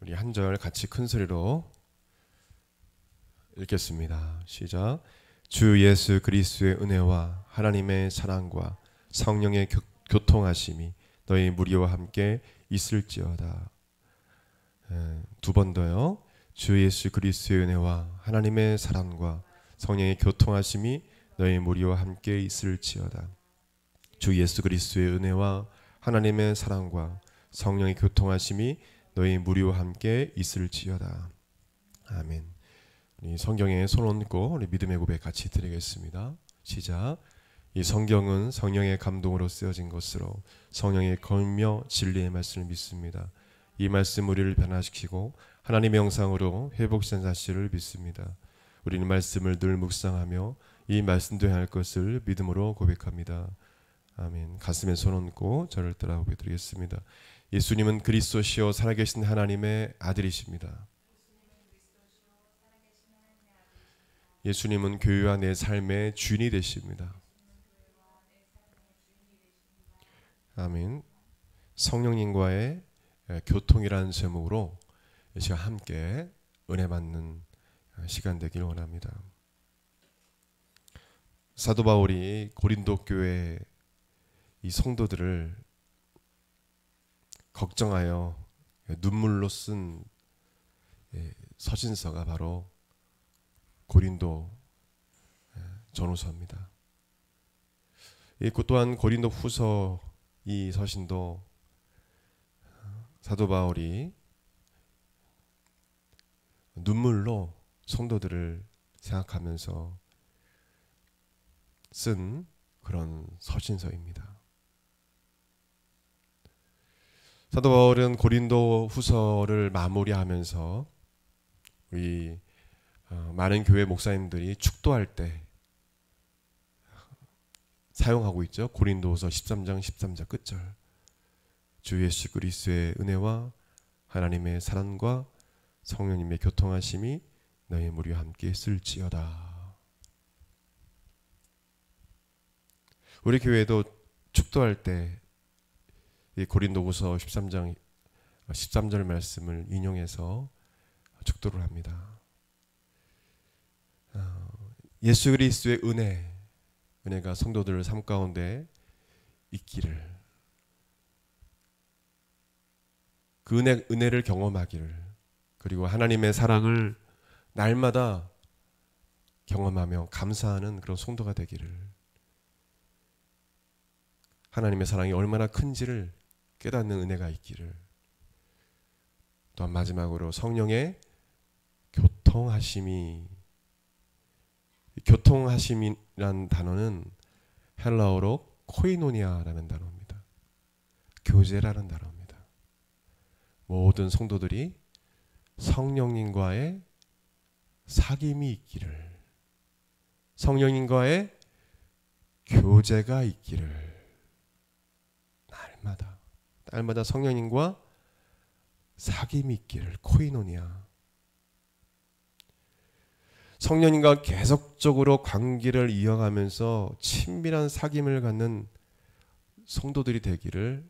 우리 한 절 같이 큰 소리로 읽겠습니다. 시작. 주 예수 그리스도의 은혜와 하나님의 사랑과 성령의 교통하심이 너희 무리와 함께 있을지어다. 두 번 더요. 주 예수 그리스도의 은혜와 하나님의 사랑과 성령의 교통하심이 너희 무리와 함께 있을지어다. 주 예수 그리스도의 은혜와 하나님의 사랑과 성령의 교통하심이 너희 무리와 함께 있을지어다. 아멘. 우리 성경에 손 얹고 우리 믿음의 고백 같이 드리겠습니다. 시작. 이 성경은 성령의 감동으로 쓰여진 것으로 성령의 권며 진리의 말씀을 믿습니다. 이 말씀 우리를 변화시키고 하나님의 형상으로 회복시키는 사실을 믿습니다. 우리는 말씀을 늘 묵상하며 이 말씀도 행할 것을 믿음으로 고백합니다. 아멘. 가슴에 손 얹고 저를 따라 고백드리겠습니다. 예수님은 그리스도시요 살아계신 하나님의 아들이십니다. 예수님은 교회와 내 삶의 주인이 되십니다. 아멘. 성령님과의 교통이라는 제목으로 이 시간 함께 은혜 받는 시간 되길 원합니다. 사도 바울이 고린도 교회 이 성도들을 걱정하여 눈물로 쓴 서신서가 바로 고린도 전후서입니다. 또한 고린도 후서 이 서신도 사도 바울이 눈물로 성도들을 생각하면서 쓴 그런 서신서입니다. 사도 바울은 고린도 후서를 마무리하면서 우리 많은 교회 목사님들이 축도할 때 사용하고 있죠. 고린도후서 13장 13절 끝절. 주 예수 그리스도의 은혜와 하나님의 사랑과 성령님의 교통하심이 너희 무리와 함께 있을지어다. 우리 교회도 축도할 때 이 고린도후서 13장 13절 말씀을 인용해서 축도를 합니다. 예수 그리스도의 은혜가 성도들 삶 가운데 있기를, 그 은혜를 경험하기를, 그리고 하나님의 사랑을 날마다 경험하며 감사하는 그런 성도가 되기를, 하나님의 사랑이 얼마나 큰지를 깨닫는 은혜가 있기를, 또한 마지막으로 성령의 교통하심이란 단어는 헬라어로 코이노니아라는 단어입니다. 교제라는 단어입니다. 모든 성도들이 성령님과의 사귐이 있기를, 성령님과의 교제가 있기를, 날마다 성령님과 사귐이 있기를, 코이노니아. 성령님과 계속적으로 관계를 이어가면서 친밀한 사귐을 갖는 성도들이 되기를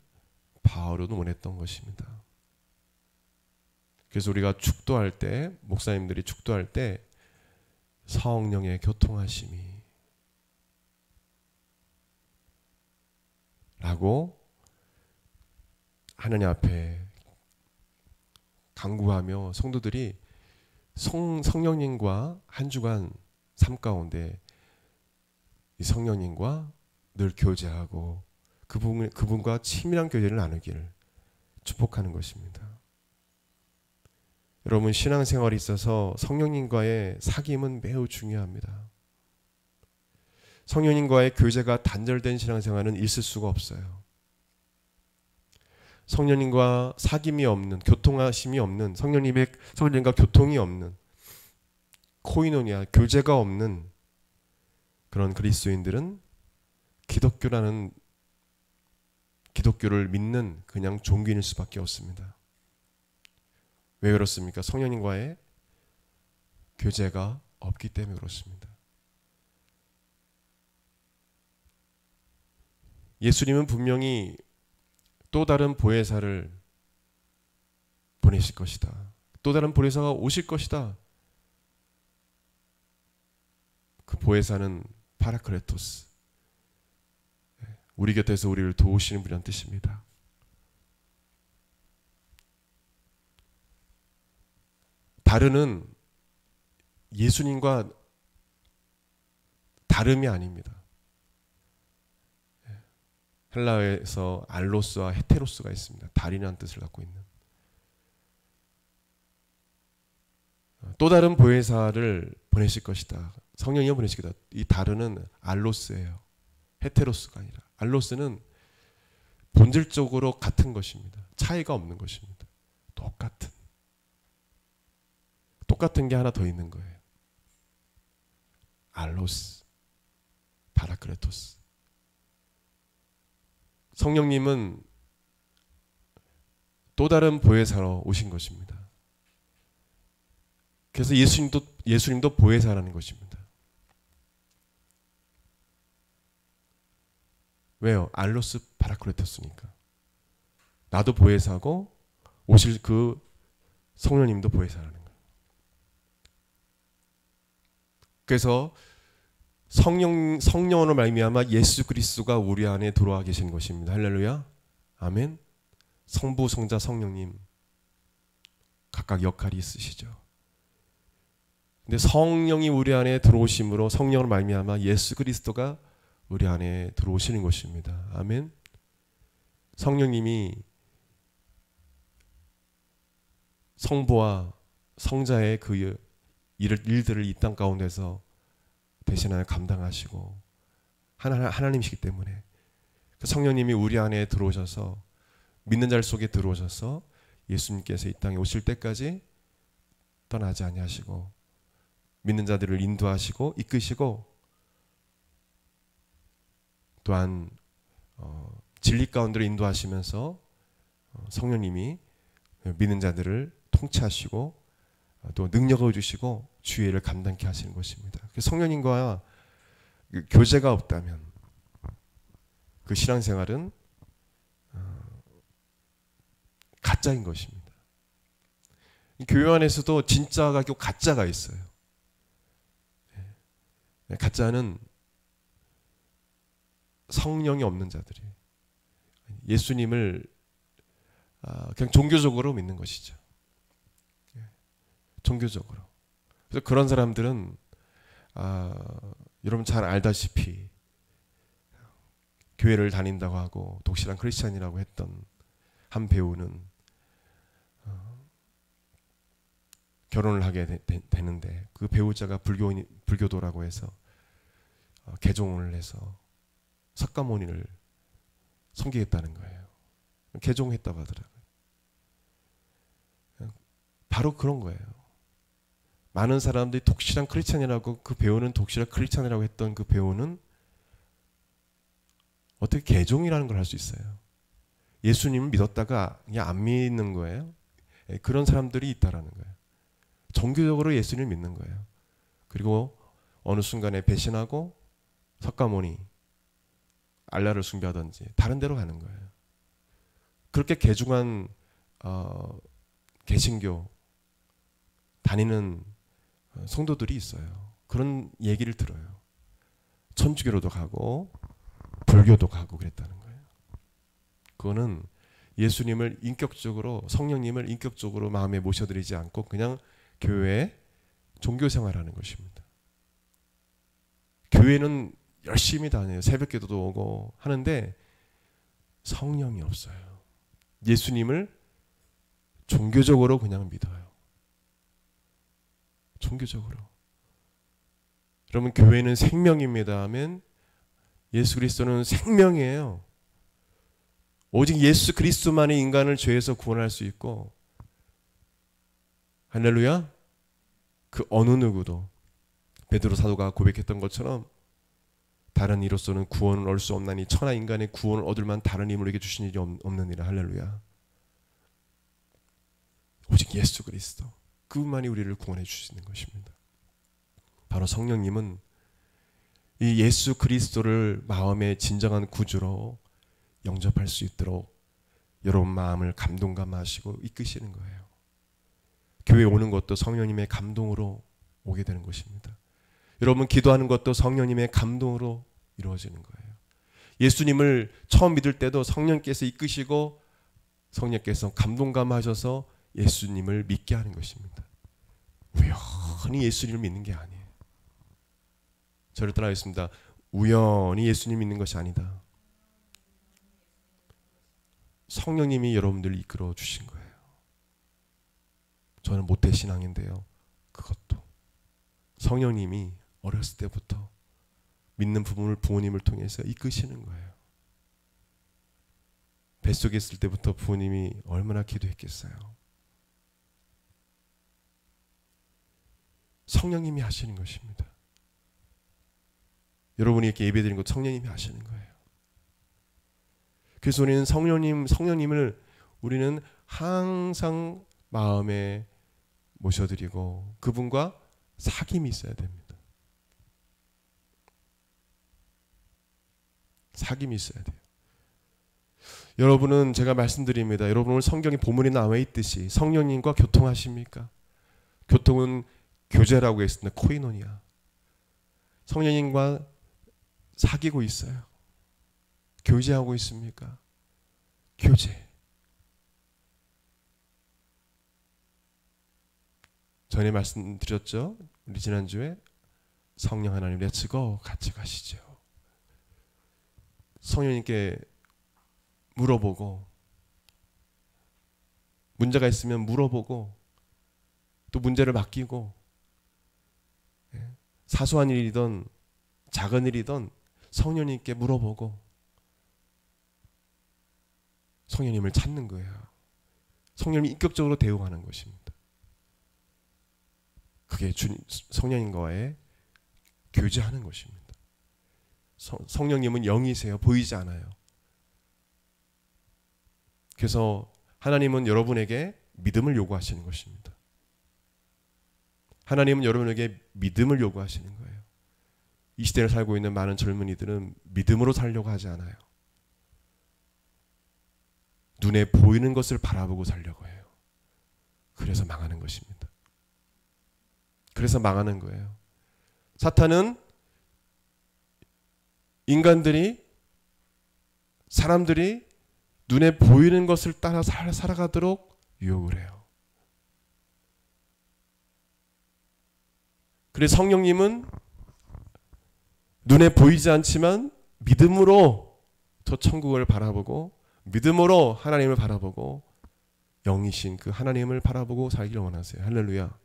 바울은 원했던 것입니다. 그래서 우리가 축도할 때, 목사님들이 축도할 때 성령의 교통하심이 라고 하나님 앞에 간구하며 성도들이 성령님과 한 주간 삶 가운데 이 성령님과 늘 교제하고 그분과 친밀한 교제를 나누기를 축복하는 것입니다. 여러분, 신앙생활에 있어서 성령님과의 사귐은 매우 중요합니다. 성령님과의 교제가 단절된 신앙생활은 있을 수가 없어요. 성령님과 사귐이 없는, 교통하심이 없는, 성령님과 교통이 없는, 코이노니아, 교제가 없는 그런 그리스도인들은 기독교를 믿는 그냥 종교인일 수밖에 없습니다. 왜 그렇습니까? 성령님과의 교제가 없기 때문에 그렇습니다. 예수님은 분명히 또 다른 보혜사를 보내실 것이다. 또 다른 보혜사가 오실 것이다. 그 보혜사는 파라클레토스, 우리 곁에서 우리를 도우시는 분이라는 뜻입니다. 다르는 예수님과 다름이 아닙니다. 헬라어에서 알로스와 헤테로스가 있습니다. 다리라는 뜻을 갖고 있는. 또 다른 보혜사를 보내실 것이다. 성령이 보내실 것이다. 이 다르는 알로스예요. 헤테로스가 아니라. 알로스는 본질적으로 같은 것입니다. 차이가 없는 것입니다. 똑같은 게 하나 더 있는 거예요. 알로스, 파라클레토스. 성령님은 또 다른 보혜사로 오신 것입니다. 그래서 예수님도 보혜사라는 것입니다. 왜요? 알로스 파라클레토스니까. 나도 보혜사고 오실 그 성령님도 보혜사라는 거예요. 그래서 성령으로 말미암아 예수 그리스도가 우리 안에 들어와 계신 것입니다. 할렐루야. 아멘. 성부, 성자, 성령님 각각 역할이 있으시죠. 근데 성령이 우리 안에 들어오심으로 성령으로 말미암아 예수 그리스도가 우리 안에 들어오시는 것입니다. 아멘. 성령님이 성부와 성자의 그 일들을 이 땅 가운데서 대신하여 감당하시고 하나님이시기 때문에 그 성령님이 우리 안에 들어오셔서 믿는 자들 속에 들어오셔서 예수님께서 이 땅에 오실 때까지 떠나지 아니하시고 믿는 자들을 인도하시고 이끄시고 또한 진리 가운데로 인도하시면서 성령님이 믿는 자들을 통치하시고 또 능력을 주시고 주의를 감당케 하시는 것입니다. 성령님과 교제가 없다면 그 신앙생활은 가짜인 것입니다. 교회 안에서도 진짜가 있고 가짜가 있어요. 가짜는 성령이 없는 자들이 예수님을 그냥 종교적으로 믿는 것이죠. 종교적으로. 그래서 그런 사람들은 여러분 잘 알다시피 교회를 다닌다고 하고 독실한 크리스찬이라고 했던 한 배우는 결혼을 하게 되는데 그 배우자가 불교도라고 해서 개종을 해서 석가모니를 섬기겠다는 거예요. 개종했다고 하더라고요. 바로 그런 거예요. 많은 사람들이 독실한 크리스찬이라고 그 배우는 독실한 크리스찬이라고 했던 그 배우는 어떻게 개종이라는 걸 할 수 있어요? 예수님을 믿었다가 그냥 안 믿는 거예요. 그런 사람들이 있다라는 거예요. 종교적으로 예수님을 믿는 거예요. 그리고 어느 순간에 배신하고 석가모니, 알라를 숭배하든지 다른 데로 가는 거예요. 그렇게 개종한 개신교 다니는 성도들이 있어요. 그런 얘기를 들어요. 천주교로도 가고 불교도 가고 그랬다는 거예요. 그거는 예수님을 인격적으로 성령님을 인격적으로 마음에 모셔드리지 않고 그냥 교회에 종교 생활하는 것입니다. 교회는 열심히 다녀요. 새벽기도도 오고 하는데 성령이 없어요. 예수님을 종교적으로 그냥 믿어요. 종교적으로. 여러분 교회는 생명입니다. 아멘. 예수 그리스도는 생명이에요. 오직 예수 그리스도만이 인간을 죄에서 구원할 수 있고 할렐루야. 그 어느 누구도 베드로 사도가 고백했던 것처럼 다른 이로서는 구원을 얻을 수 없나니 천하 인간의 구원을 얻을 만한 다른 힘을 주신 일이 없느니라. 할렐루야. 오직 예수 그리스도 그분만이 우리를 구원해 주시는 것입니다. 바로 성령님은 이 예수 그리스도를 마음의 진정한 구주로 영접할 수 있도록 여러분 마음을 감동감하시고 이끄시는 거예요. 교회에 오는 것도 성령님의 감동으로 오게 되는 것입니다. 여러분 기도하는 것도 성령님의 감동으로 이루어지는 거예요. 예수님을 처음 믿을 때도 성령께서 이끄시고 성령께서 감동감하셔서 예수님을 믿게 하는 것입니다. 우연히 예수님을 믿는 게 아니에요. 저를 따라하겠습니다. 우연히 예수님 믿는 것이 아니다. 성령님이 여러분들을 이끌어 주신 거예요. 저는 모태신앙인데요. 그것도 성령님이 어렸을 때부터 믿는 부분을 부모님을 통해서 이끄시는 거예요. 뱃속에 있을 때부터 부모님이 얼마나 기도했겠어요. 성령님이 하시는 것입니다. 여러분이 이렇게 예배드리는 것 성령님이 하시는 거예요. 그래서 우리는 성령님을 우리는 항상 마음에 모셔드리고 그분과 사귐이 있어야 됩니다. 사귐이 있어야 돼요. 여러분은 제가 말씀드립니다. 여러분은 성경에 본문에 나와 있듯이 성령님과 교통하십니까? 교통은 교제라고 했습니다. 코이노니아. 성령님과 사귀고 있어요. 교제하고 있습니까? 교제. 전에 말씀드렸죠. 우리 지난주에 성령 하나님 렛츠고 같이 가시죠. 성령님께 물어보고 문제가 있으면 물어보고 또 문제를 맡기고 사소한 일이든 작은 일이든 성령님께 물어보고 성령님을 찾는 거예요. 성령님이 인격적으로 대응하는 것입니다. 그게 성령님과의 교제하는 것입니다. 성령님은 영이세요. 보이지 않아요. 그래서 하나님은 여러분에게 믿음을 요구하시는 것입니다. 하나님은 여러분에게 믿음을 요구하시는 거예요. 이 시대를 살고 있는 많은 젊은이들은 믿음으로 살려고 하지 않아요. 눈에 보이는 것을 바라보고 살려고 해요. 그래서 망하는 것입니다. 그래서 망하는 거예요. 사탄은 사람들이 눈에 보이는 것을 따라 살아가도록 유혹을 해요. 그래서 성령님은 눈에 보이지 않지만 믿음으로 저 천국을 바라보고 믿음으로 하나님을 바라보고 영이신 그 하나님을 바라보고 살기를 원하세요. 할렐루야.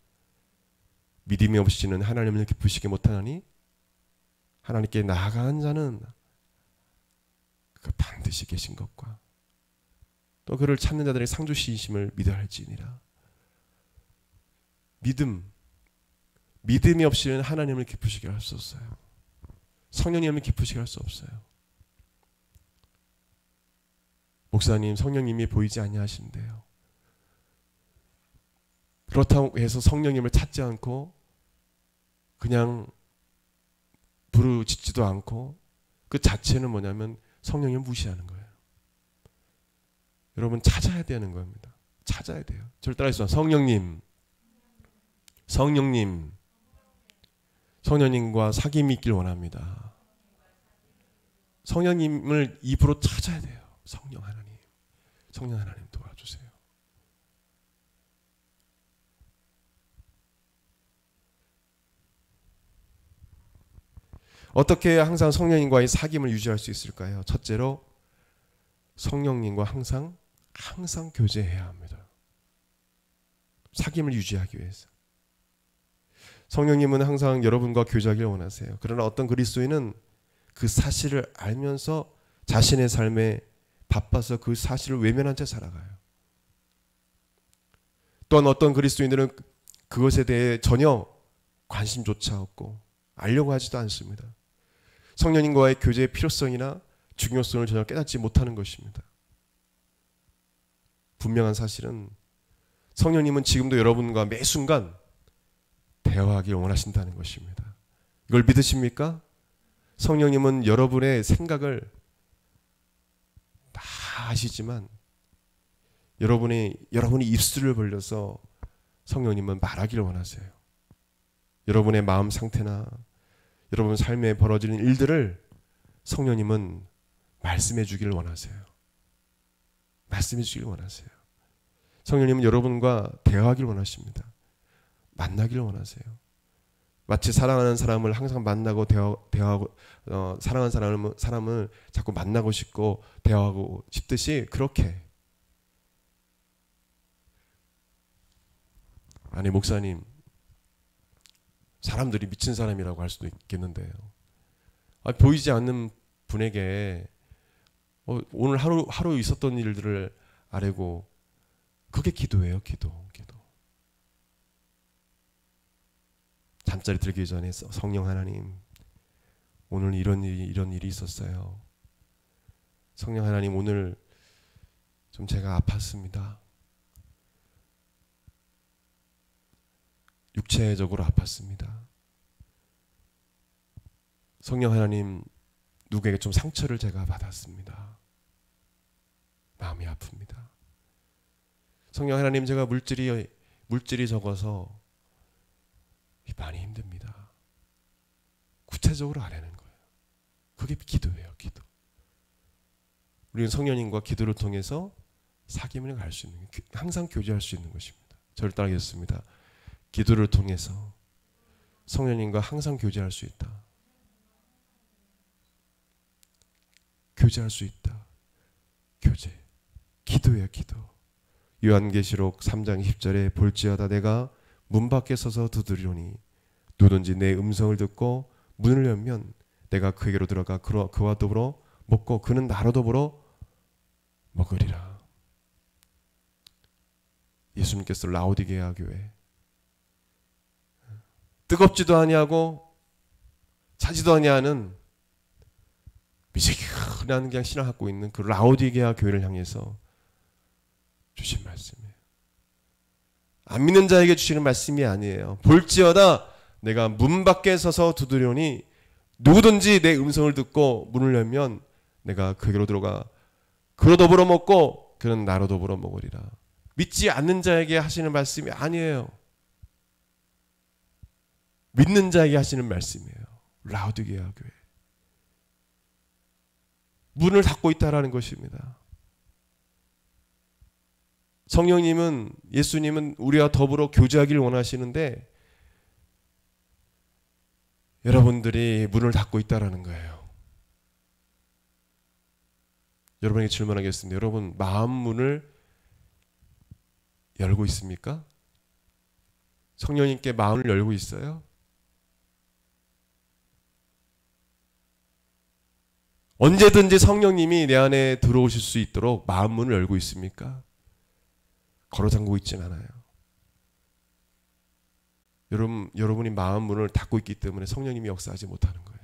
믿음이 없이는 하나님을 기쁘시게 못하나니 하나님께 나아가는 자는 그 반드시 계신 것과 또 그를 찾는 자들의 상주시심을 믿어야 할지니라. 믿음이 없이는 하나님을 기쁘시게 할 수 없어요. 성령님을 기쁘시게 할 수 없어요. 목사님, 성령님이 보이지 아니하신대요. 그렇다고 해서 성령님을 찾지 않고 그냥 부르짖지도 않고 그 자체는 뭐냐면 성령님을 무시하는 거예요. 여러분 찾아야 되는 겁니다. 찾아야 돼요. 저를 따라해서 성령님과 사귐이 있길 원합니다. 성령님을 입으로 찾아야 돼요. 성령 하나님 도와주세요. 어떻게 항상 성령님과의 사귐을 유지할 수 있을까요? 첫째로 성령님과 항상 교제해야 합니다. 사귐을 유지하기 위해서. 성령님은 항상 여러분과 교제하기를 원하세요. 그러나 어떤 그리스도인은 그 사실을 알면서 자신의 삶에 바빠서 그 사실을 외면한 채 살아가요. 또한 어떤 그리스도인들은 그것에 대해 전혀 관심조차 없고 알려고 하지도 않습니다. 성령님과의 교제의 필요성이나 중요성을 전혀 깨닫지 못하는 것입니다. 분명한 사실은 성령님은 지금도 여러분과 매 순간 대화하길 원하신다는 것입니다. 이걸 믿으십니까? 성령님은 여러분의 생각을 다 아시지만 여러분이 입술을 벌려서 성령님은 말하기를 원하세요. 여러분의 마음 상태나 여러분 삶에 벌어지는 일들을 성령님은 말씀해 주기를 원하세요. 말씀해 주기를 원하세요. 성령님은 여러분과 대화하기를 원하십니다. 만나기를 원하세요. 마치 사랑하는 사람을 항상 만나고 대화하고 사랑하는 사람을 자꾸 만나고 싶고 대화하고 싶듯이 그렇게. 아니 목사님, 사람들이 미친 사람이라고 할 수도 있겠는데요. 보이지 않는 분에게 오늘 하루 있었던 일들을 아뢰고, 그게 기도예요. 기도. 잠자리 들기 전에 성령 하나님, 오늘 이런 일이 있었어요. 성령 하나님, 오늘 좀 제가 아팠습니다. 육체적으로 아팠습니다. 성령 하나님, 누구에게 좀 상처를 제가 받았습니다. 마음이 아픕니다. 성령 하나님, 제가 물질이 적어서 많이 힘듭니다. 구체적으로 아뢰는 거예요. 그게 기도예요. 기도. 우리는 성령님과 기도를 통해서 사귐을 갈 수 있는, 항상 교제할 수 있는 것입니다. 저를 따르겠습니다. 기도를 통해서 성령님과 항상 교제할 수 있다. 교제할 수 있다. 교제. 기도예요. 기도. 요한계시록 3장 10절에 볼지어다 내가 문 밖에 서서 두드리오니 누구든지 내 음성을 듣고 문을 열면 내가 그에게로 들어가 그와 더불어 먹고 그는 나로 더불어 먹으리라. 예수님께서 라오디게아 교회, 뜨겁지도 아니하고 차지도 아니하는 미지근한 그냥 신을 갖고 있는 그 라오디게아 교회를 향해서 주신 말씀이에요. 안 믿는 자에게 주시는 말씀이 아니에요. 볼지어다 내가 문 밖에 서서 두드리오니 누구든지 내 음성을 듣고 문을 열면 내가 그에게로 들어가 그로 더불어 먹고 그는 나로 더불어 먹으리라. 믿지 않는 자에게 하시는 말씀이 아니에요. 믿는 자에게 하시는 말씀이에요. 라오디게아 교회. 문을 닫고 있다라는 것입니다. 성령님은, 예수님은 우리와 더불어 교제하기를 원하시는데 여러분들이 문을 닫고 있다라는 거예요. 여러분에게 질문하겠습니다. 여러분 마음 문을 열고 있습니까? 성령님께 마음을 열고 있어요? 언제든지 성령님이 내 안에 들어오실 수 있도록 마음 문을 열고 있습니까? 걸어 잠그고 있진 않아요. 여러분이 마음 문을 닫고 있기 때문에 성령님이 역사하지 못하는 거예요.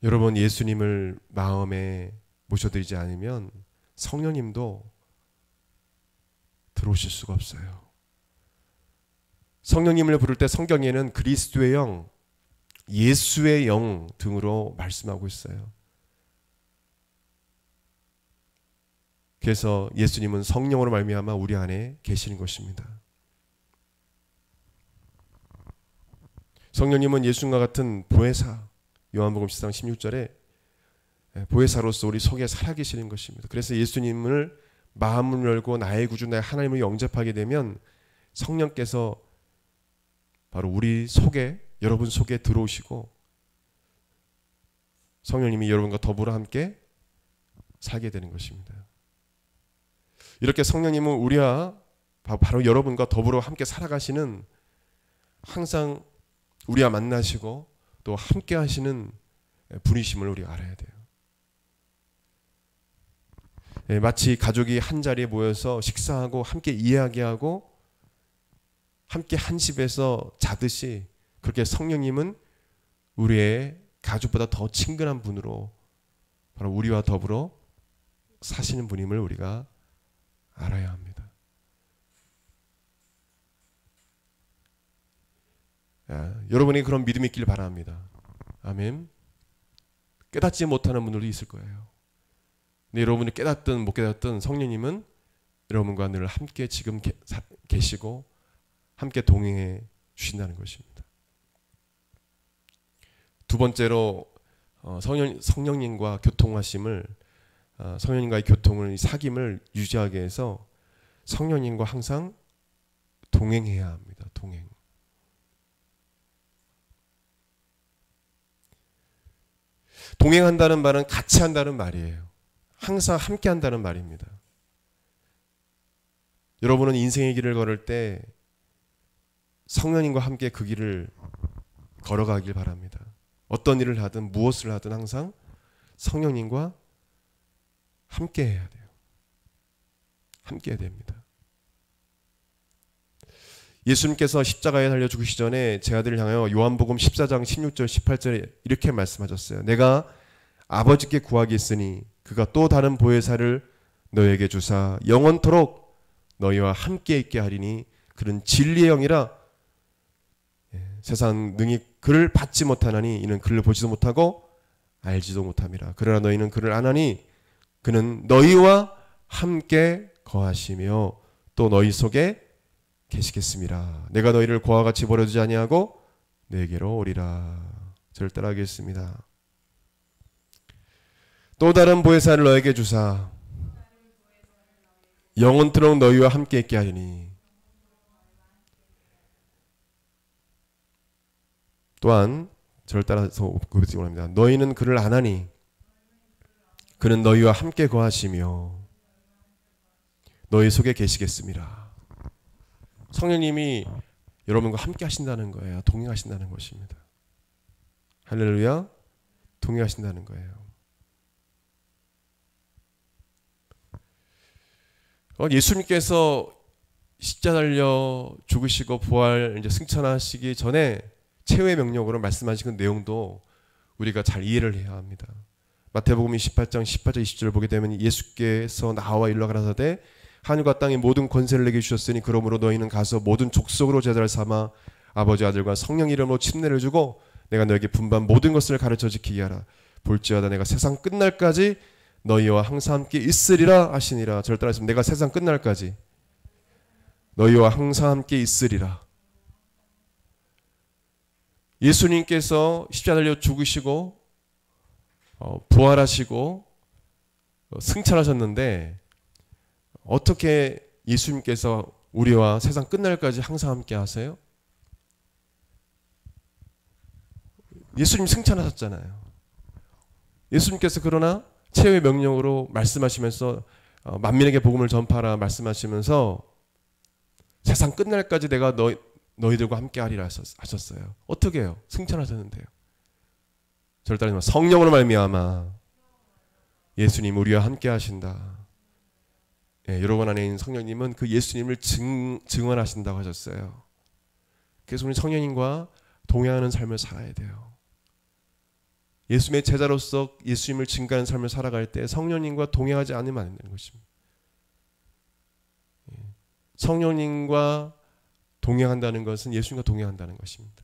여러분 예수님을 마음에 모셔드리지 않으면 성령님도 들어오실 수가 없어요. 성령님을 부를 때 성경에는 그리스도의 영, 예수의 영 등으로 말씀하고 있어요. 그래서 예수님은 성령으로 말미암아 우리 안에 계시는 것입니다. 성령님은 예수님과 같은 보혜사, 요한복음 10장 16절에 보혜사로서 우리 속에 살아계시는 것입니다. 그래서 예수님을 마음을 열고 나의 구주 나의 하나님을 영접하게 되면 성령께서 바로 우리 속에, 여러분 속에 들어오시고 성령님이 여러분과 더불어 함께 살게 되는 것입니다. 이렇게 성령님은 우리와 바로 여러분과 더불어 함께 살아가시는, 항상 우리와 만나시고 또 함께 하시는 분이심을 우리가 알아야 돼요. 마치 가족이 한 자리에 모여서 식사하고 함께 이야기하고 함께 한 집에서 자듯이, 그렇게 성령님은 우리의 가족보다 더 친근한 분으로 바로 우리와 더불어 사시는 분임을 우리가 알아야 합니다. 여러분이 그런 믿음이 있길 바랍니다. 아멘. 깨닫지 못하는 분들도 있을 거예요. 근데 여러분이 깨닫든 못 깨닫든 성령님은 여러분과 늘 함께 지금 계시고 함께 동행해 주신다는 것입니다. 두 번째로 성령님과 교통하심을 성령님과의 교통을 사귐을 유지하기 위해서 성령님과 항상 동행해야 합니다. 동행. 동행한다는 말은 같이 한다는 말이에요. 항상 함께 한다는 말입니다. 여러분은 인생의 길을 걸을 때 성령님과 함께 그 길을 걸어가길 바랍니다. 어떤 일을 하든 무엇을 하든 항상 성령님과 함께 해야 돼요. 함께 해야 됩니다. 예수님께서 십자가에 달려 죽으시기 전에 제 아들을 향하여 요한복음 14장 16절 18절에 이렇게 말씀하셨어요. 내가 아버지께 구하겠으니 그가 또 다른 보혜사를 너에게 주사 영원토록 너희와 함께 있게 하리니 그는 진리의 영이라 세상 능히 그를 받지 못하나니 이는 그를 보지도 못하고 알지도 못함이라. 그러나 너희는 그를 아나니 그는 너희와 함께 거하시며 또 너희 속에 계시겠습니다. 내가 너희를 고와 같이 버려두지 아니하고 내게로 오리라. 저를 따라하겠습니다. 또 다른 보혜사를 너에게 주사 영원토록 너희와 함께 있게 하리니 또한 저를 따라서 고백하기 원합니다. 너희는 그를 아나니 그는 너희와 함께 거하시며 너희 속에 계시겠습니다. 성령님이 여러분과 함께 하신다는 거예요. 동행하신다는 것입니다. 할렐루야. 동행하신다는 거예요. 예수님께서 십자가 달려 죽으시고 부활 이제 승천하시기 전에 최후의 명령으로 말씀하신 그 내용도 우리가 잘 이해를 해야 합니다. 마태복음 28장 18절 20절을 보게 되면 예수께서 나와 일러 가라사대 하늘과 땅의 모든 권세를 내게 주셨으니 그러므로 너희는 가서 모든 족속으로 제자를 삼아 아버지 아들과 성령 이름으로 침례를 주고 내가 너에게 분반 모든 것을 가르쳐 지키게 하라. 볼지어다 내가 세상 끝날까지 너희와 항상 함께 있으리라 하시니라. 저를 따라서 내가 세상 끝날까지 너희와 항상 함께 있으리라. 예수님께서 십자가 달려 죽으시고 부활하시고 승천하셨는데 어떻게 예수님께서 우리와 세상 끝날까지 항상 함께 하세요? 예수님 승천하셨잖아요. 예수님께서 그러나 최후의 명령으로 말씀하시면서 만민에게 복음을 전파하라 말씀하시면서 세상 끝날까지 내가 너희들과 함께 하리라 하셨어요. 어떻게 해요? 승천하셨는데요. 저를 따르면 성령으로 말미암아 예수님 우리와 함께 하신다. 여러분 안에 있는 성령님은 그 예수님을 증언하신다고 하셨어요. 그래서 우리 성령님과 동행하는 삶을 살아야 돼요. 예수님의 제자로서 예수님을 증거하는 삶을 살아갈 때 성령님과 동행하지 않으면 안 되는 것입니다. 성령님과 동행한다는 것은 예수님과 동행한다는 것입니다.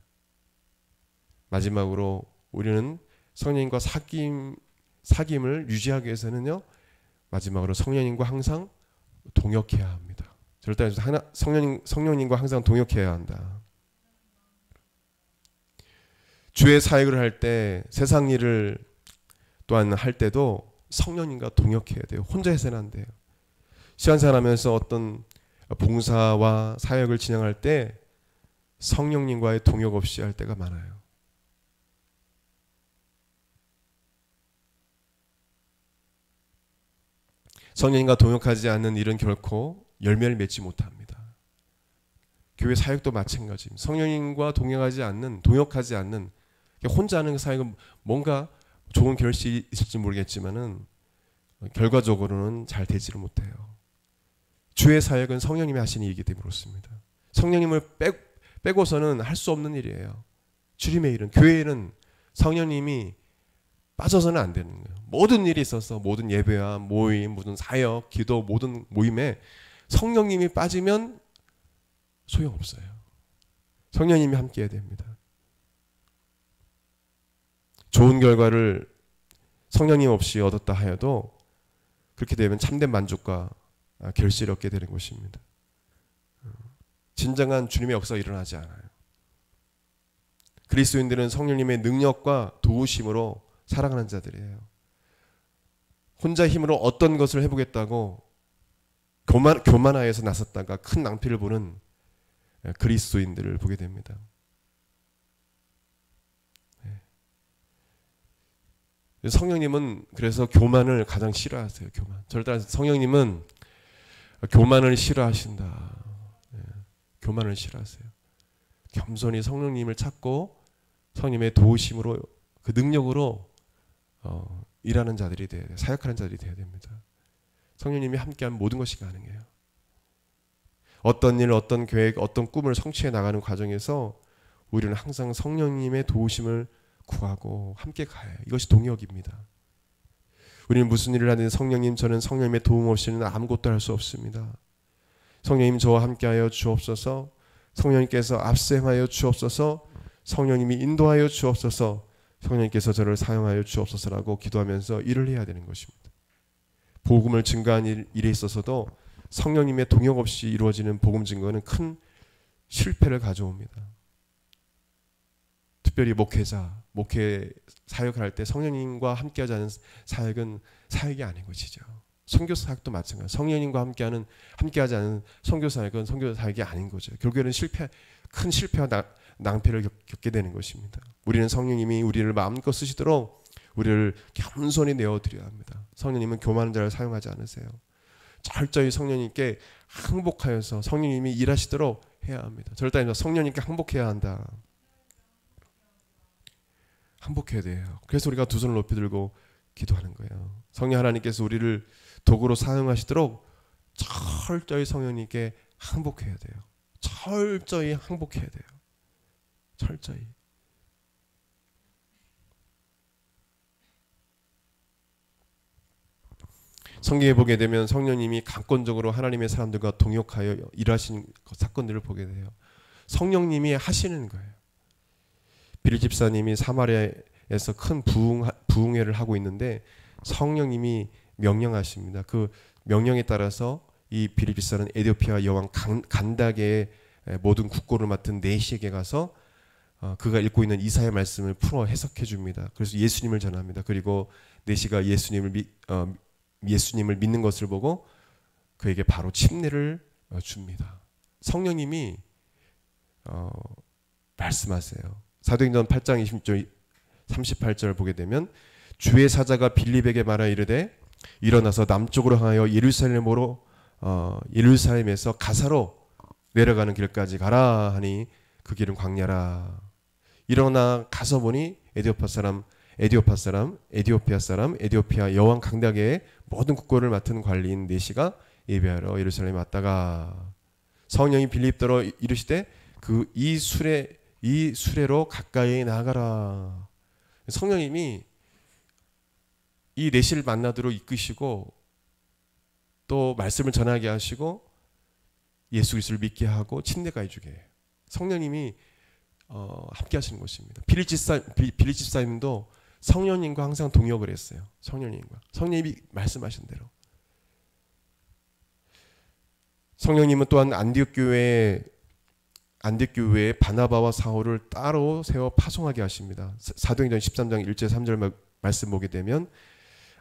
마지막으로 우리는 성령님과 사귐을 유지하기 위해서는요. 마지막으로 성령님과 항상 동역해야 합니다. 절대 성령님과 항상 동역해야 한다. 주의 사역을 할 때 세상 일을 또한 할 때도 성령님과 동역해야 돼요. 혼자 해서는 안 돼요. 시간생활하면서 어떤 봉사와 사역을 진행할 때 성령님과의 동역 없이 할 때가 많아요. 성령님과 동역하지 않는 일은 결코 열매를 맺지 못합니다. 교회 사역도 마찬가지입니다. 성령님과 동역하지 않는 혼자 하는 사역은 뭔가 좋은 결실이 있을지 모르겠지만은 결과적으로는 잘 되지를 못해요. 주의 사역은 성령님이 하시는 일이기 때문에 그렇습니다. 성령님을 빼고서는 할 수 없는 일이에요. 주님의 일은, 교회의 일은 성령님이 빠져서는 안 되는 거예요. 모든 일이 있어서 모든 예배와 모임, 모든 사역, 기도, 모든 모임에 성령님이 빠지면 소용없어요. 성령님이 함께 해야 됩니다. 좋은 결과를 성령님 없이 얻었다 하여도 그렇게 되면 참된 만족과 결실을 얻게 되는 것입니다. 진정한 주님의 역사가 일어나지 않아요. 그리스도인들은 성령님의 능력과 도우심으로 살아가는 자들이에요. 혼자 힘으로 어떤 것을 해보겠다고 교만하여서 나섰다가 큰 낭패를 보는 그리스도인들을 보게 됩니다. 성령님은 그래서 교만을 가장 싫어하세요. 교만. 저를 따라서 성령님은 교만을 싫어하신다. 교만을 싫어하세요. 겸손히 성령님을 찾고 성령님의 도우심으로 그 능력으로 일하는 자들이 돼야 돼요. 사역하는 자들이 돼야 됩니다. 성령님이 함께하면 모든 것이 가능해요. 어떤 일, 어떤 계획, 어떤 꿈을 성취해 나가는 과정에서 우리는 항상 성령님의 도우심을 구하고 함께 가요. 이것이 동역입니다. 우리는 무슨 일을 하든 성령님, 저는 성령님의 도움 없이는 아무것도 할 수 없습니다. 성령님 저와 함께하여 주옵소서. 성령님께서 앞서 행하여 주옵소서. 성령님이 인도하여 주옵소서. 성령님께서 저를 사용하여 주옵소서라고 기도하면서 일을 해야 되는 것입니다. 복음을 증거하는 일에 있어서도 성령님의 동역 없이 이루어지는 복음 증거는 큰 실패를 가져옵니다. 특별히 목회 사역을 할 때 성령님과 함께하지 않은 사역은 사역이 아닌 것이죠. 선교 사역도 마찬가지예요. 성령님과 함께하지 않은 선교 사역은 선교 사역이 아닌 거죠. 결국에는 큰 실패와 낭패를 겪게 되는 것입니다. 우리는 성령님이 우리를 마음껏 쓰시도록 우리를 겸손히 내어드려야 합니다. 성령님은 교만한 자를 사용하지 않으세요. 철저히 성령님께 항복하여서 성령님이 일하시도록 해야 합니다. 저를 따르면 성령님께 항복해야 한다. 항복해야 돼요. 그래서 우리가 두 손을 높이 들고 기도하는 거예요. 성령 하나님께서 우리를 도구로 사용하시도록 철저히 성령님께 항복해야 돼요. 철저히 항복해야 돼요. 철저히. 성경에 보게 되면 성령님이 강권적으로 하나님의 사람들과 동역하여 일하신 사건들을 보게 돼요. 성령님이 하시는 거예요. 빌립 집사님이 사마리아에서 큰 부흥회를 하고 있는데 성령님이 명령하십니다. 그 명령에 따라서 이 빌립 집사는 에티오피아 여왕 간다게의 모든 국고를 맡은 네시에게 가서 그가 읽고 있는 이사야 말씀을 풀어 해석해 줍니다. 그래서 예수님을 전합니다. 그리고 네시가 예수님을 믿는 것을 보고 그에게 바로 침례를 줍니다. 성령님이 말씀하세요. 사도행전 8장 20절 38절을 보게 되면 주의 사자가 빌립에게 말하 이르되 일어나서 남쪽으로 향하여 예루살렘에서 가사로 내려가는 길까지 가라 하니 그 길은 광야라. 일어나 가서 보니 에티오피아 여왕 강다게의 모든 국고를 맡은 관리인 네시가 예배하러 예루살렘에 왔다가 성령이 빌립더러 이르시되 이 수레로 가까이 나가라. 성령님이 이 네시를 만나도록 이끄시고 또 말씀을 전하게 하시고 예수 그리스도를 믿게 하고 침례까지 주게 해요. 성령님이 함께 하시는 것입니다. 빌립 집사님도 성령님과 항상 동역을 했어요. 성령님이 말씀하신 대로. 성령님은 또한 안디옥 교회에 바나바와 사울을 따로 세워 파송하게 하십니다. 사도행전 13장 1절 3절 말씀 보게 되면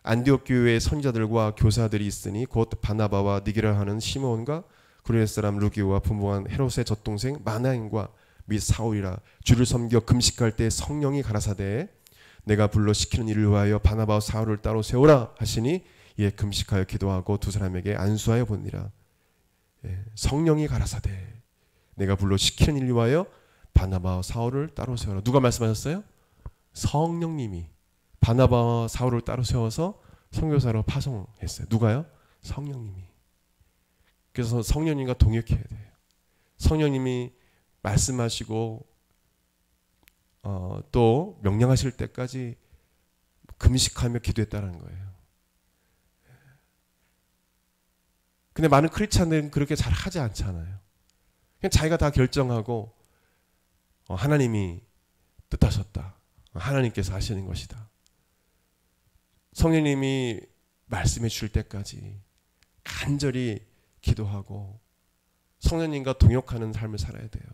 안디옥 교회의 선지자들과 교사들이 있으니 곧 바나바와 니게라 하는 시므온과 구레네 사람 루기오와 분봉한 헤롯의 젖동생 마나인과 및 사울이라. 주를 섬겨 금식할 때 성령이 가라사대 내가 불러 시키는 일을 위하여 바나바와 사울을 따로 세우라 하시니 이에 금식하여 기도하고 두 사람에게 안수하여 보니라. 성령이 가라사대 내가 불러 시키는 일을 위하여 바나바와 사울을 따로 세우라. 누가 말씀하셨어요? 성령님이 바나바와 사울을 따로 세워서 선교사로 파송했어요. 누가요? 성령님이. 그래서 성령님과 동역해야 돼요. 성령님이 말씀하시고 또 명령하실 때까지 금식하며 기도했다는 거예요. 근데 많은 크리스찬들은 그렇게 잘 하지 않잖아요. 그냥 자기가 다 결정하고 하나님이 뜻하셨다. 하나님께서 하시는 것이다. 성령님이 말씀해 줄 때까지 간절히 기도하고 성령님과 동역하는 삶을 살아야 돼요.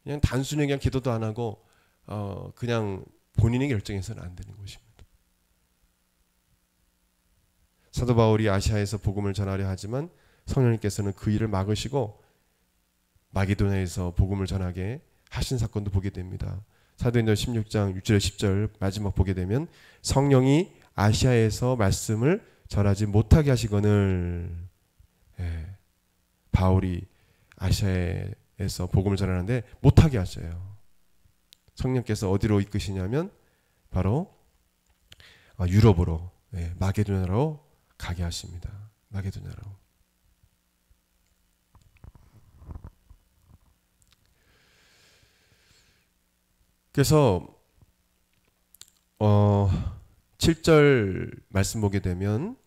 그냥 단순히 그냥 기도도 안 하고 그냥 본인이 결정해서는 안 되는 것입니다. 사도 바울이 아시아에서 복음을 전하려 하지만 성령님께서는 그 일을 막으시고 마게도냐에서 복음을 전하게 하신 사건도 보게 됩니다. 사도행전 16장 6절 10절 마지막 보게 되면 성령이 아시아에서 말씀을 전하지 못하게 하시거늘, 바울이 아시아에서 복음을 전하는데 못하게 하셔요. 성령께서 어디로 이끄시냐면 바로 유럽으로, 마게도냐로 가게 하십니다. 마게도냐로. 그래서 7절 말씀 보게 되면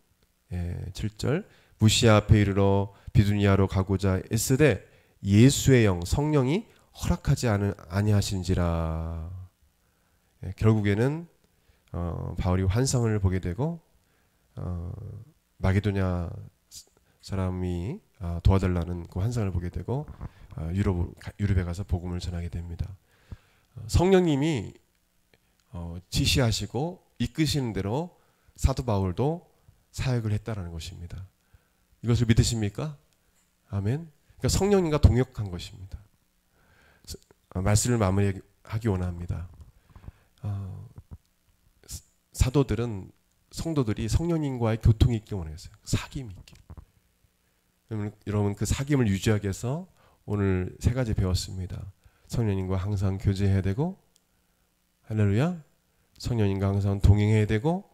7절 무시아 앞에 이르러 비두니아로 가고자 애쓰되 예수의 영 성령이 허락하지 아니하신지라. 결국에는 바울이 환상을 보게 되고 마게도냐 사람이 도와달라는 그 환상을 보게 되고 유럽에 가서 복음을 전하게 됩니다. 성령님이 지시하시고 이끄시는 대로 사도 바울도 사역을 했다라는 것입니다. 이것을 믿으십니까? 아멘. 그러니까 성령님과 동역한 것입니다. 말씀을 마무리하기 원합니다. 사도들은 성도들이 성령님과의 교통이 있기 원했어요. 사귐이 있기. 여러분 그 사귐을 유지하기 위해서 오늘 3가지 배웠습니다. 성령님과 항상 교제해야 되고, 할렐루야, 성령님과 항상 동행해야 되고,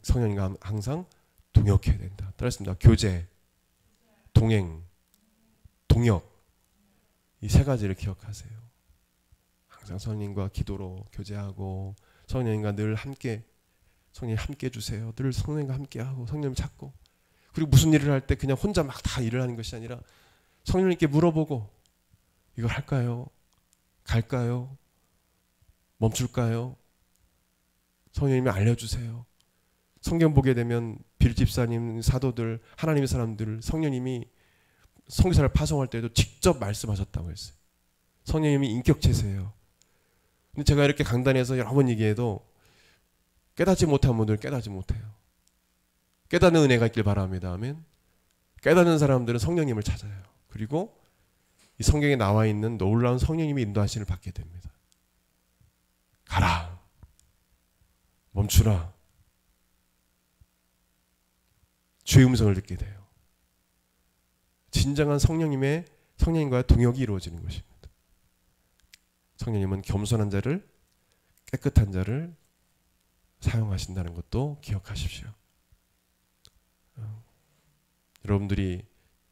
성령님과 항상 동역해야 된다. 따랐습니다. 교제, 동행, 동역, 이 3가지를 기억하세요. 항상 성령님과 기도로 교제하고 성령님과 늘 함께, 성령님 함께 해주세요. 늘 성령님과 함께하고 성령님 찾고, 그리고 무슨 일을 할 때 그냥 혼자 막 다 일을 하는 것이 아니라 성령님께 물어보고, 이걸 할까요? 갈까요? 멈출까요? 성령님이 알려주세요. 성경 보게 되면 빌집사님, 사도들, 하나님의 사람들, 성령님이 성기사를 파송할 때도 직접 말씀하셨다고 했어요. 성령님이 인격체세요. 근데 제가 이렇게 강단에서 여러 번 얘기해도 깨닫지 못한 분들은 깨닫지 못해요. 깨닫는 은혜가 있길 바랍니다. 아멘. 깨닫는 사람들은 성령님을 찾아요. 그리고 이 성경에 나와 있는 놀라운 성령님의 인도하심을 받게 됩니다. 가라. 멈추라. 주의 음성을 듣게 돼요. 진정한 성령님과의 동역이 이루어지는 것입니다. 성령님은 겸손한 자를, 깨끗한 자를 사용하신다는 것도 기억하십시오. 여러분들이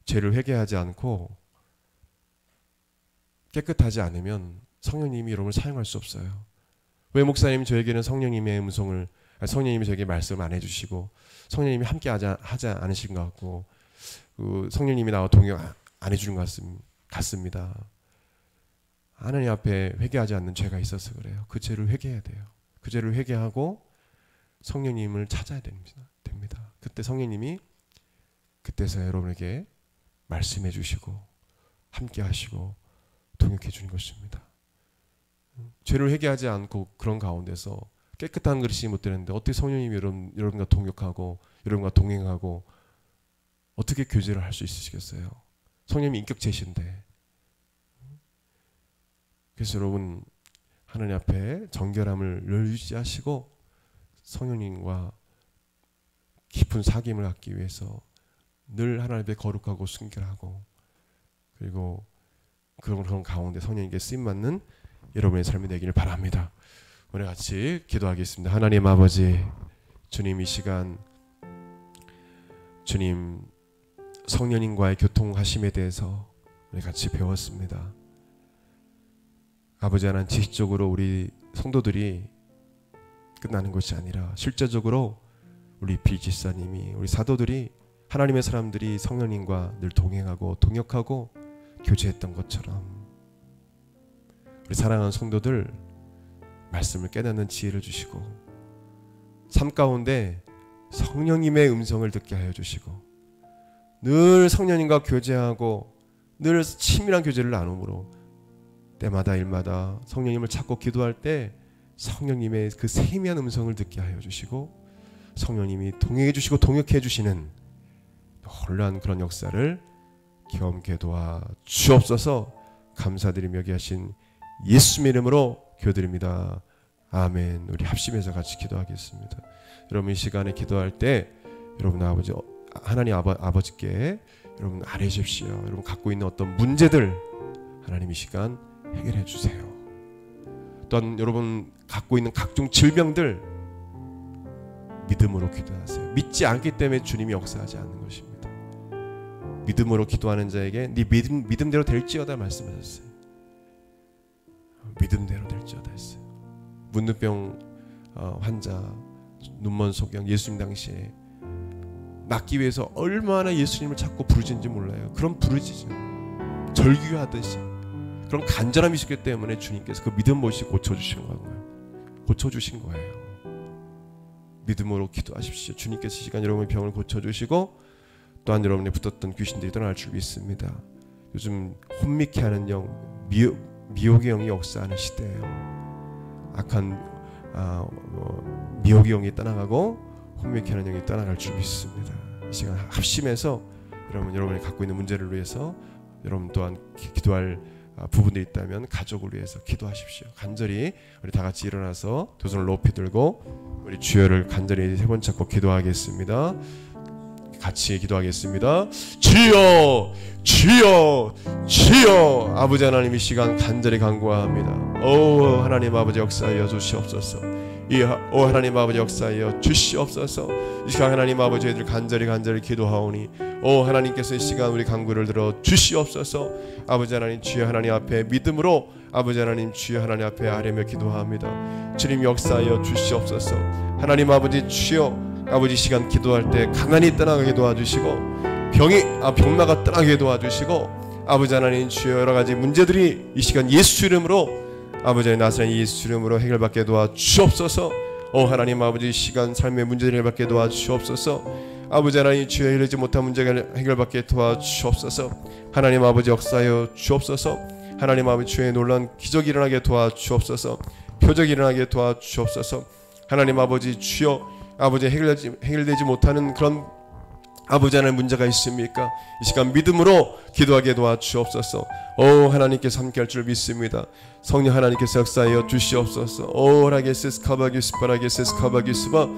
죄를 회개하지 않고 깨끗하지 않으면 성령님이 여러분을 사용할 수 없어요. 왜 목사님 저에게는 성령님의 음성을, 성령님이 저에게 말씀을 안 해주시고 성령님이 함께 하지 않으신 것 같고 성령님이 나와 동역 안 해주는 것 같습니다. 하나님 앞에 회개하지 않는 죄가 있어서 그래요. 그 죄를 회개해야 돼요. 그 죄를 회개하고 성령님을 찾아야 됩니다. 그때 성령님이 그때서 여러분에게 말씀해 주시고 함께 하시고 동역해 주는 것입니다. 죄를 회개하지 않고 그런 가운데서 깨끗한 그릇이 못 되는데 어떻게 성령님이 여러분과 동역하고 여러분과 동행하고 어떻게 교제를 할 수 있으시겠어요? 성령님이 인격체신데. 그래서 여러분 하나님 앞에 정결함을 늘 유지하시고 성령님과 깊은 사귐을 갖기 위해서 늘 하나님 앞에 거룩하고 순결하고 그리고 그런 가운데 성령님께 쓰임받는 여러분의 삶이 되기를 바랍니다. 오늘 같이 기도하겠습니다. 하나님 아버지, 주님 이 시간 주님 성령님과의 교통하심에 대해서 우리 같이 배웠습니다. 아버지 하나님, 지식적으로 우리 성도들이 끝나는 것이 아니라 실제적으로 우리 빌지사님이, 우리 사도들이, 하나님의 사람들이 성령님과 늘 동행하고 동역하고 교제했던 것처럼 우리 사랑하는 성도들 말씀을 깨닫는 지혜를 주시고 삶 가운데 성령님의 음성을 듣게 하여 주시고 늘 성령님과 교제하고 늘 친밀한 교제를 나눔으로 때마다 일마다 성령님을 찾고 기도할 때 성령님의 그 세미한 음성을 듣게 하여 주시고 성령님이 동행해 주시고 동역해 주시는 놀라운 그런 역사를 경험케 도와 주옵소서. 감사드리며 여기 하신 예수님의 이름으로 기도드립니다. 아멘. 우리 합심해서 같이 기도하겠습니다. 여러분 이 시간에 기도할 때 여러분 아버지, 하나님 아버지께 여러분 아뢰십시오. 여러분 갖고 있는 어떤 문제들 하나님 이 시간 해결해 주세요. 또한 여러분 갖고 있는 각종 질병들 믿음으로 기도하세요. 믿지 않기 때문에 주님이 역사하지 않는 것입니다. 믿음으로 기도하는 자에게 네 믿음대로 될지어다 말씀하셨어요. 믿음대로 될지어다 했어요. 문둥병 환자 눈먼 소경 예수님 당시에 낫기 위해서 얼마나 예수님을 찾고 부르짖는지 몰라요. 그런 부르짖음 절규하듯이 그런 간절함이 있었기 때문에 주님께서 그 믿음 못이 고쳐주신 거예요. 고쳐주신 거예요. 믿음으로 기도하십시오. 주님께서 이 시간 여러분의 병을 고쳐주시고 또한 여러분의 붙었던 귀신들이 떠날 줄 믿습니다. 요즘 혼미케 하는 영, 미혹의 영이 역사하는 시대예요. 악한 미혹의 영이 떠나가고 혼미케 하는 영이 떠나갈 줄 믿습니다. 이 시간 합심해서 여러분이 갖고 있는 문제를 위해서 여러분 또한 기도할 부분들이 있다면 가족을 위해서 기도하십시오. 간절히 우리 다 같이 일어나서 두 손을 높이 들고 우리 주여를 간절히 세 번 찾고 기도하겠습니다. 같이 기도하겠습니다. 주여, 주여, 주여. 아버지 하나님 이 시간 간절히 간구합니다. 오 하나님 아버지 역사하여 주시옵소서. 오 하나님 아버지 역사하여 주시옵소서. 이 시간 하나님 아버지 저희들 간절히 기도하오니 오 하나님께서 이 시간 우리 간구를 들어 주시옵소서. 아버지 하나님 주여 하나님 앞에 믿음으로 아버지 하나님 주여 하나님 앞에 아뢰며 기도합니다. 주님 역사하여 주시옵소서. 하나님 아버지 주여 아버지 시간 기도할 때 가난이 떠나게 도와주시고 병마가 떠나게 도와주시고 아버지 하나님 주여 여러가지 문제들이 이 시간 예수 이름으로 아버지 나사렛 예수 이름으로 해결받게 도와주옵소서. 오 하나님 아버지 시간 삶의 문제를 해결받게 도와주옵소서. 아버지 하나님 주여 해결되지 못한 문제가 해결받게 도와주옵소서. 하나님 아버지 역사하여 주옵소서. 하나님 아버지 주의 놀라운 기적이 일어나게 도와주옵소서. 표적이 일어나게 도와주옵소서. 하나님 아버지 주여 아버지 해결되지 못하는 그런 아버지 하나님 문제가 있습니까? 이 시간 믿음으로 기도하게 도와주옵소서. 오 하나님께서 함께할 줄 믿습니다. 성령 하나님께서 역사하여 주시옵소서. 오 라게세스 카바기스 파라게세스 카바기스바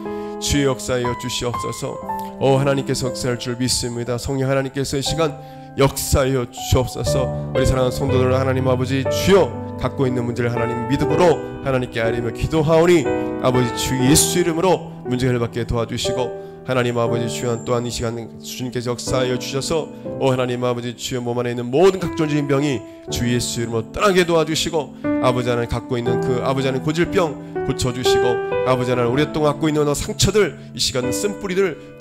주의 역사하여 주시옵소서. 오 하나님께서 역사할 줄 믿습니다. 성령 하나님께서 이 시간 역사하여 주옵소서. 우리 사랑하는 성도들 하나님 아버지 주여 갖고 있는 문제를 하나님 믿음으로 하나님께 아뢰며 기도하오니 아버지 주 예수 이름으로 문제 해결받게 도와주시고 하나님 아버지 주여 또한 이 시간 주님께서 역사하여 주셔서 오 하나님 아버지 주여 몸 안에 있는 모든 각종적인 병이 주 예수 이름으로 떠나게 도와주시고 아버지 하나님 갖고 있는 그 아버지 하나님 고질병 고쳐주시고 아버지 하나님 오랫동안 갖고 있는 상처들 이 시간 쓴뿌리들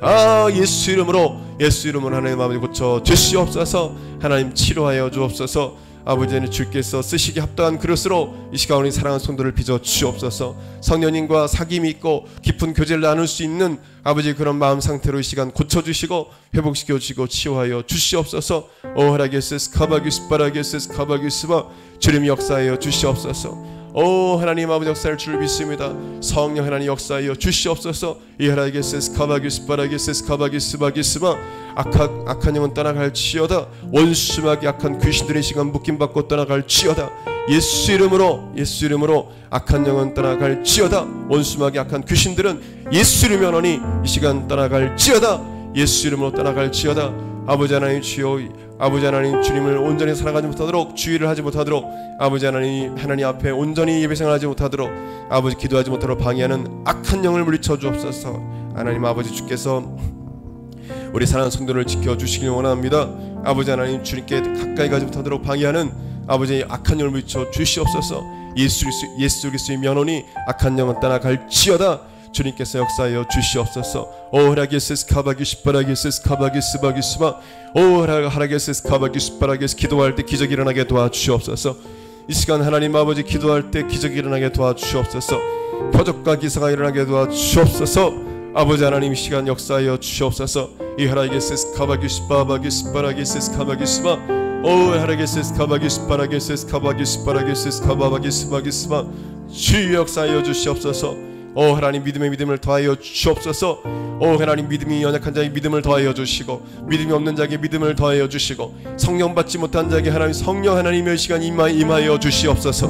예수 이름으로 하나님 아버지 고쳐 주시옵소서. 하나님 치료하여 주옵소서. 아버지는 주께서 쓰시기 합당한 그릇으로 이 시간 우리 사랑하는 성도를 빚어 주옵소서. 성령님과 사귐이 있고 깊은 교제를 나눌 수 있는 아버지 그런 마음 상태로 이 시간 고쳐주시고 회복시켜 주시고 치유하여 주시옵소서. 오 하라게스스 카바기스 파라게스스 카바기스바 주님 역사하여 주시옵소서. 오 하나님 아버지 역사할 줄 믿습니다. 성령 하나님 역사하여 주시옵소서. 이 하라게스스 카바기스 파라게스스 카바기스 바기스바 악한 영은 떠나갈지어다. 원수막이 악한 귀신들의 시간 묶임받고 떠나갈지어다. 예수 이름으로 악한 영은 떠나갈지어다. 원수막이 악한 귀신들은 예수 이름으로 하노니 이 시간 떠나갈지어다. 예수 이름으로 떠나갈지어다. 아버지 하나님 주여 아버지 하나님 주님을 온전히 살아가지 못하도록 주의를 하지 못하도록 아버지 하나님 앞에 온전히 예배생활하지 못하도록 아버지 기도하지 못하도록 방해하는 악한 영을 물리쳐 주옵소서. 하나님 아버지 주께서 우리 사랑하는 성도를 지켜주시길 원합니다. 아버지 하나님 주님께 가까이 가지 못하도록 방해하는 아버지 악한 영을 물리쳐 주시옵소서. 예수 그리스도의 면허니 악한 영은 떠나갈지어다. 주님께서 역사하여 주시옵소서. 오라게세스 카바기스 바라게세스 카바기스 바기스마 오라하라게세스 카바기스 바라게스 기도할 때 기적이 일어나게 도와주시옵소서. 이 시간 하나님 아버지 기도할 때 기적이 일어나게 도와주시옵소서. 표적과 기사가 일어나게 도와주시옵소서. 아버지 하나님 이 시간 역사하여 주시옵소서. 이 하라게세스 카바기스 바바기스 바라게세스 카바기스마 오라게세스 카바기스 바라게세스 카바기스 바라게세스 카바바기스 바기스마 주 역사하여 주시옵소서. 하나님 믿음의 믿음을 더하여 주옵소서. 하나님 믿음이 연약한 자의 믿음을 더하여 주시고 믿음이 없는 자에게 믿음을 더하여 주시고 성령 받지 못한 자에게 하나님 성령 하나님의 시간 임하여 주시옵소서.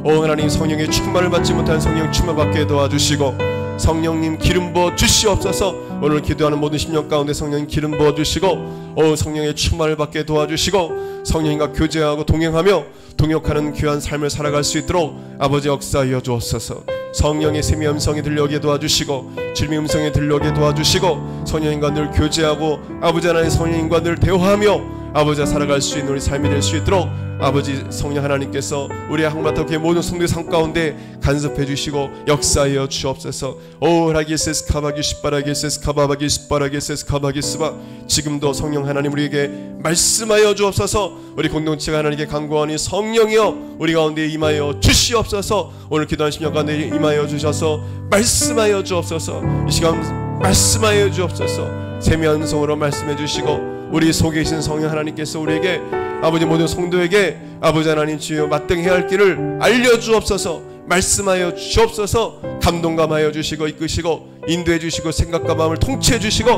하나님 성령의 충만을 받지 못한 성령 충만 받게 도와주시고 성령님 기름 부어 주시옵소서. 오늘 기도하는 모든 심령 가운데 성령 기름 부어 주시고 성령의 충만을 받게 도와주시고 성령과 교제하고 동행하며 동역하는 귀한 삶을 살아갈 수 있도록 아버지 역사하여 주옵소서. 성령의 세미 음성이 들려오게 도와주시고 주님의 음성이 들려오게 도와주시고 성령님과 늘 교제하고 아버지 하나님 성령님과 늘 대화하며 아버지와 살아갈 수 있는 우리 삶이 될 수 있도록 아버지 성령 하나님께서 우리의 항마타교회 모든 성도의 삶 가운데 간섭해 주시고 역사하여 주옵소서. 오라게세스 카바기스 바라게세스 카바바기스 바라게세스 카바기스바 지금도 성령 하나님 우리에게 말씀하여 주옵소서. 우리 공동체가 하나님께 간구하니 성령이여 우리 가운데 임하여 주시옵소서. 오늘 기도하는 심령 가운데 임하여 주셔서 말씀하여 주옵소서. 이 시간 말씀하여 주옵소서. 세미한 성으로 말씀해 주시고 우리 속에 계신 성령 하나님께서 우리에게 아버지 모든 성도에게 아버지 하나님 주여 마땅해야 할 길을 알려주옵소서. 말씀하여 주옵소서. 감동감하여 주시고 이끄시고 인도해 주시고 생각과 마음을 통치해 주시고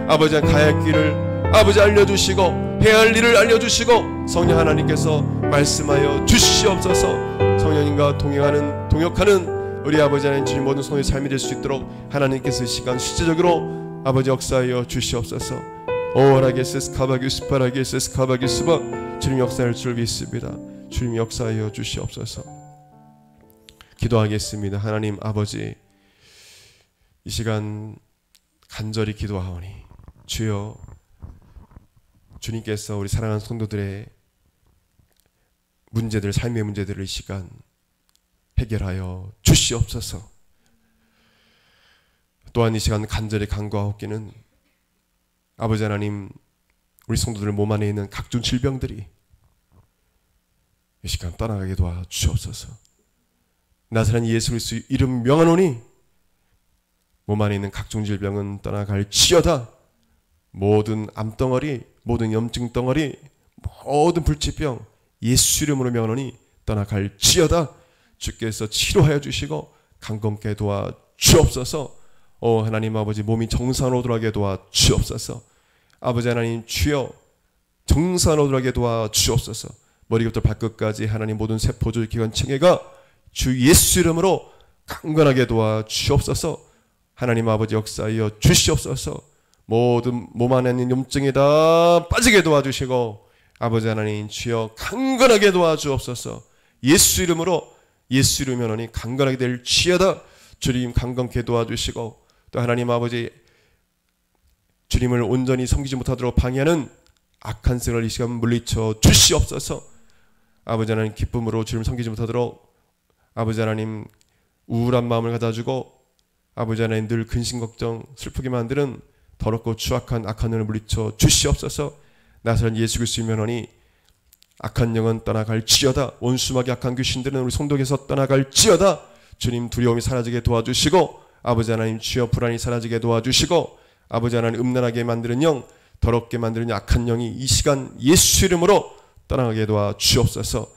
아버지 가야 할 길을 아버지 알려주시고 해야 할 일을 알려주시고 성령 하나님께서 말씀하여 주시옵소서. 성령님과 동역하는 우리 아버지 하나님 주님 모든 성도의 삶이 될 수 있도록 하나님께서 이 시간 실제적으로 아버지 역사하여 주시옵소서. 오라게세스 카바기스 바라게세스 카바기스바 주님 역사할 줄 믿습니다. 주님 역사하여 주시옵소서. 기도하겠습니다. 하나님 아버지 이 시간 간절히 기도하오니 주여 주님께서 우리 사랑하는 성도들의 문제들 삶의 문제들을 이 시간 해결하여 주시옵소서. 또한 이 시간 간절히 간구하옵기는 아버지 하나님 우리 성도들 몸 안에 있는 각종 질병들이 이 시간 떠나가게 도와주옵소서. 나사렛 예수 그리스도 이름 명하노니 몸 안에 있는 각종 질병은 떠나갈지어다. 모든 암덩어리 모든 염증 덩어리 모든 불치병 예수 이름으로 명하노니 떠나갈지어다. 주께서 치료하여 주시고 강건케 도와주옵소서. 하나님 아버지 몸이 정상으로 돌아가게 도와주옵소서. 아버지 하나님 주여 정상으로 돌아가게 도와주옵소서. 머리부터 발끝까지 하나님 모든 세포들 기관 체계가 주 예수 이름으로 강건하게 도와주옵소서. 하나님 아버지 역사하여 주시옵소서. 모든 몸 안에 있는 염증이 다 빠지게 도와주시고 아버지 하나님 주여 강건하게 도와주옵소서. 예수 이름으로 예수 이름이오니 강건하게 될지어다. 주님 강건케 도와주시고 또 하나님 아버지 주님을 온전히 섬기지 못하도록 방해하는 악한 생을 이 시간 물리쳐 주시옵소서. 아버지 하나님 기쁨으로 주님을 섬기지 못하도록 아버지 하나님 우울한 마음을 가져주고 아버지 하나님 늘 근심 걱정 슬프게 만드는 더럽고 추악한 악한 영을 물리쳐 주시옵소서. 나사렛 예수 그리스도의 면허니 악한 영은 떠나갈지어다. 원수마귀 악한 귀신들은 우리 성도에게서 떠나갈지어다. 주님 두려움이 사라지게 도와주시고 아버지 하나님 주여 불안이 사라지게 도와주시고 아버지 하나님 음란하게 만드는 영 더럽게 만드는 악한 영이 이 시간 예수 이름으로 떠나가게 도와주옵소서.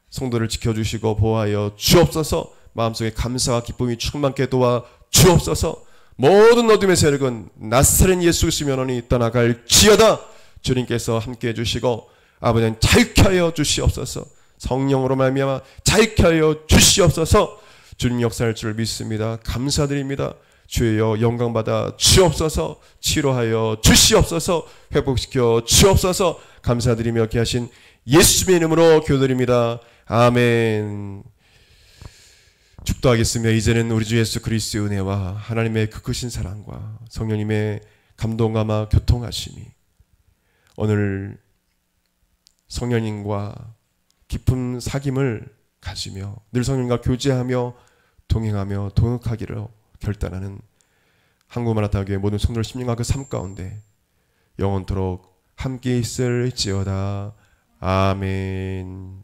성도를 지켜주시고 보호하여 주옵소서. 마음속에 감사와 기쁨이 충만케 도와주옵소서. 모든 어둠의 세력은 나사렛 예수 그리스도의 면허니 떠나갈지어다. 주님께서 함께해 주시고 아버지 하나님 자유케 하여 주시옵소서. 성령으로 말미암아 자유케 하여 주시옵소서. 주님 역사할 줄 믿습니다. 감사드립니다. 주여 영광받아 주옵소서. 치료하여 주시옵소서. 회복시켜 주옵소서. 감사드리며 귀하신 예수님의 이름으로 기도드립니다. 아멘. 축도하겠으며 이제는 우리 주 예수 그리스도의 은혜와 하나님의 그 크신 사랑과 성령님의 감동감화 교통하심이 오늘 성령님과 깊은 사귐을 가지며 늘 성령과 교제하며 동행하며 동역하기를 결단하는 한국마라타교회 모든 성도들 심령과 그 삶 가운데 영원토록 함께 있을지어다. 아멘.